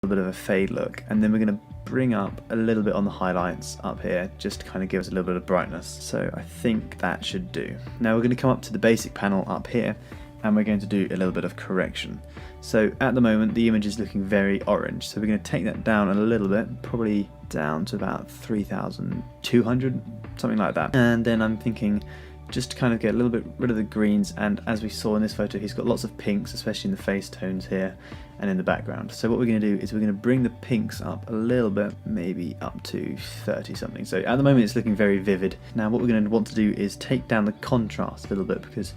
a bit of a fade look, and then we're going to bring up a little bit on the highlights up here just to kind of give us a little bit of brightness. So I think that should do. Now we're going to come up to the basic panel up here, and we're going to do a little bit of correction. So at the moment the image is looking very orange, so we're going to take that down a little bit, probably down to about 3200, something like that. And then I'm thinking just to kind of get a little bit rid of the greens, and as we saw in this photo, he's got lots of pinks, especially in the face tones here and in the background. So what we're going to do is we're going to bring the pinks up a little bit, maybe up to 30 something. So at the moment it's looking very vivid. Now what we're going to want to do is take down the contrast a little bit, because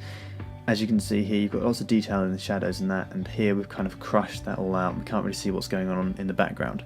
as you can see here, you've got lots of detail in the shadows and that, and here we've kind of crushed that all out. We can't really see what's going on in the background.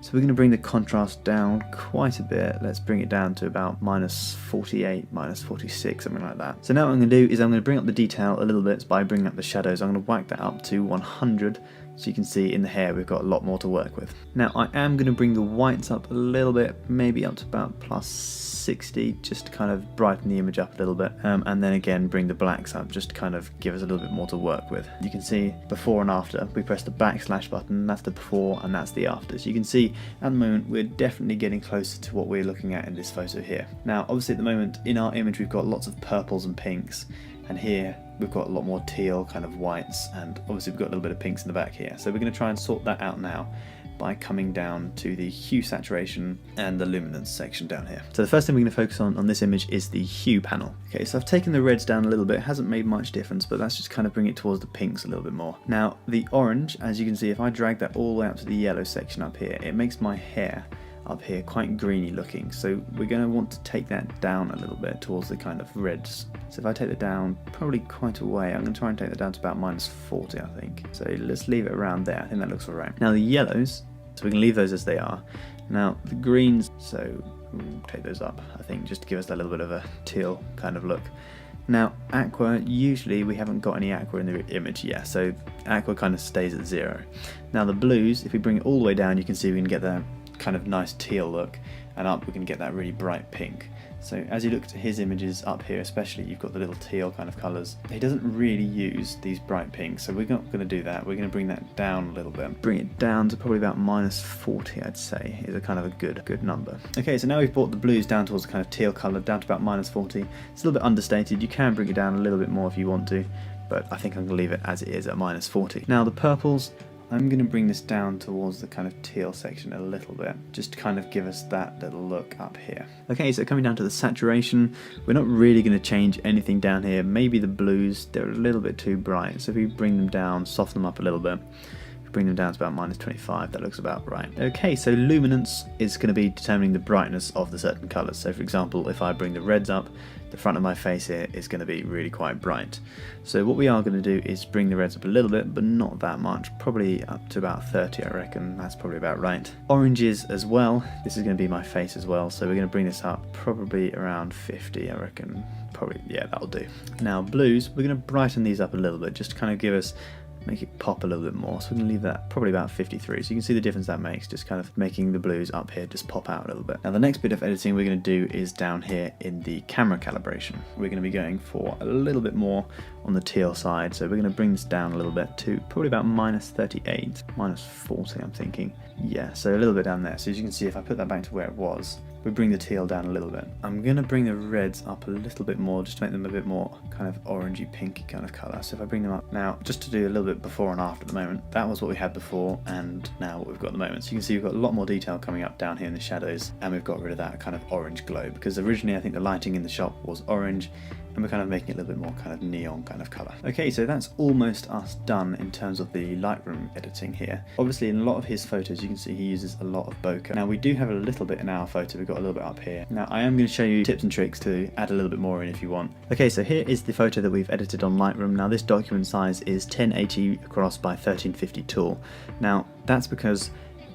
So we're going to bring the contrast down quite a bit. Let's bring it down to about -48, -46, something like that. So now what I'm going to do is I'm going to bring up the detail a little bit by bringing up the shadows. I'm going to whack that up to 100. So you can see in the hair we've got a lot more to work with. Now I am going to bring the whites up a little bit, maybe up to about +60, just to kind of brighten the image up a little bit, and then again bring the blacks up just to kind of give us a little bit more to work with. You can see before and after. We press the backslash button, that's the before and that's the after. So you can see at the moment we're definitely getting closer to what we're looking at in this photo here. Now obviously at the moment in our image we've got lots of purples and pinks, and here we've got a lot more teal kind of whites, and obviously we've got a little bit of pinks in the back here. So we're going to try and sort that out now by coming down to the hue, saturation and the luminance section down here. So the first thing we're going to focus on this image is the hue panel. Okay, so I've taken the reds down a little bit. It hasn't made much difference, but that's just kind of bring it towards the pinks a little bit more. Now the orange, as you can see, if I drag that all the way up to the yellow section up here, it makes my hair up here quite greeny looking, so we're going to want to take that down a little bit towards the kind of reds. So if I take that down probably quite a way, I'm going to try and take that down to about -40, I think. So let's leave it around there. I think that looks alright. Now the yellows, so we can leave those as they are. Now the greens, so we'll take those up, I think, just to give us that little bit of a teal kind of look. Now aqua, usually we haven't got any aqua in the image yet, so aqua kind of stays at 0. Now the blues, if we bring it all the way down, you can see we can get that kind of nice teal look, and up we can get that really bright pink. So as you look to his images up here especially, you've got the little teal kind of colours. He doesn't really use these bright pinks, so we're not going to do that. We're going to bring that down a little bit. Bring it down to probably about -40, I'd say, is a kind of a good number. Okay, so now we've brought the blues down towards the kind of teal colour, down to about -40. It's a little bit understated. You can bring it down a little bit more if you want to, but I think I'm going to leave it as it is at -40. Now the purples, I'm going to bring this down towards the kind of teal section a little bit, just to kind of give us that little look up here. Okay, so coming down to the saturation, we're not really going to change anything down here. Maybe the blues, they're a little bit too bright, so if we bring them down, soften them up a little bit, bring them down to about -25, that looks about right. Okay, so luminance is going to be determining the brightness of the certain colours. So for example, if I bring the reds up, the front of my face here is going to be really quite bright. So what we are going to do is bring the reds up a little bit, but not that much, probably up to about 30, I reckon. That's probably about right. Oranges as well, this is going to be my face as well, so we're going to bring this up probably around 50, I reckon. Probably, yeah, that'll do. Now blues, we're going to brighten these up a little bit, just to kind of give us, make it pop a little bit more. So we're going to leave that probably about 53. So you can see the difference that makes, just kind of making the blues up here just pop out a little bit. Now the next bit of editing we're going to do is down here in the camera calibration. We're going to be going for a little bit more on the teal side. So we're going to bring this down a little bit to probably about -38, -40 I'm thinking. Yeah, so a little bit down there. So as you can see, if I put that back to where it was, we bring the teal down a little bit. I'm going to bring the reds up a little bit more, just to make them a bit more kind of orangey pinky kind of colour. So if I bring them up now, just to do a little bit before and after at the moment, that was what we had before and now what we've got at the moment. So you can see we've got a lot more detail coming up down here in the shadows, and we've got rid of that kind of orange glow, because originally I think the lighting in the shop was orange, and we're kind of making it a little bit more kind of neon kind of colour. Okay, so that's almost us done in terms of the Lightroom editing here. Obviously in a lot of his photos you can see he uses a lot of bokeh. Now we do have a little bit in our photo, we've got a little bit up here. Now I am going to show you tips and tricks to add a little bit more in if you want. Okay, so here is the photo that we've edited on Lightroom. Now this document size is 1080 across by 1350 tool. Now that's because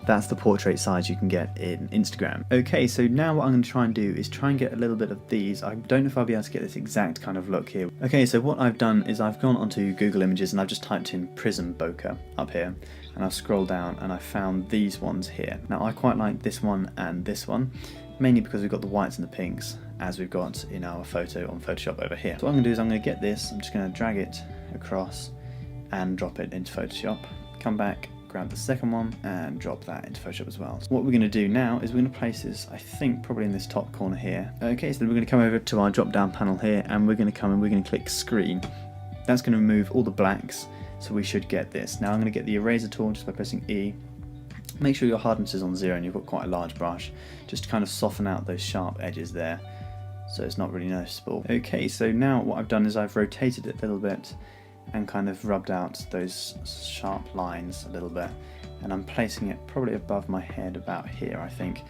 that's the portrait size you can get in Instagram. Okay, so now what I'm going to try and do is try and get a little bit of these. I don't know if I'll be able to get this exact kind of look here. Okay, so what I've done is I've gone onto Google Images and I've just typed in prism bokeh up here, and I've scrolled down and I found these ones here. Now I quite like this one and this one, mainly because we've got the whites and the pinks as we've got in our photo on Photoshop over here. So what I'm going to do is I'm going to get this, I'm just going to drag it across and drop it into Photoshop, come back grab the second one and drop that into Photoshop as well. So what we're going to do now is we're going to place this, I think, probably in this top corner here. Okay, so then we're going to come over to our drop down panel here, and we're going to come and we're going to click screen. That's going to remove all the blacks, so we should get this. Now I'm going to get the eraser tool just by pressing E. Make sure your hardness is on 0 and you've got quite a large brush, just to kind of soften out those sharp edges there, so it's not really noticeable. Okay, so now what I've done is I've rotated it a little bit and kind of rubbed out those sharp lines a little bit, and I'm placing it probably above my head about here, I think.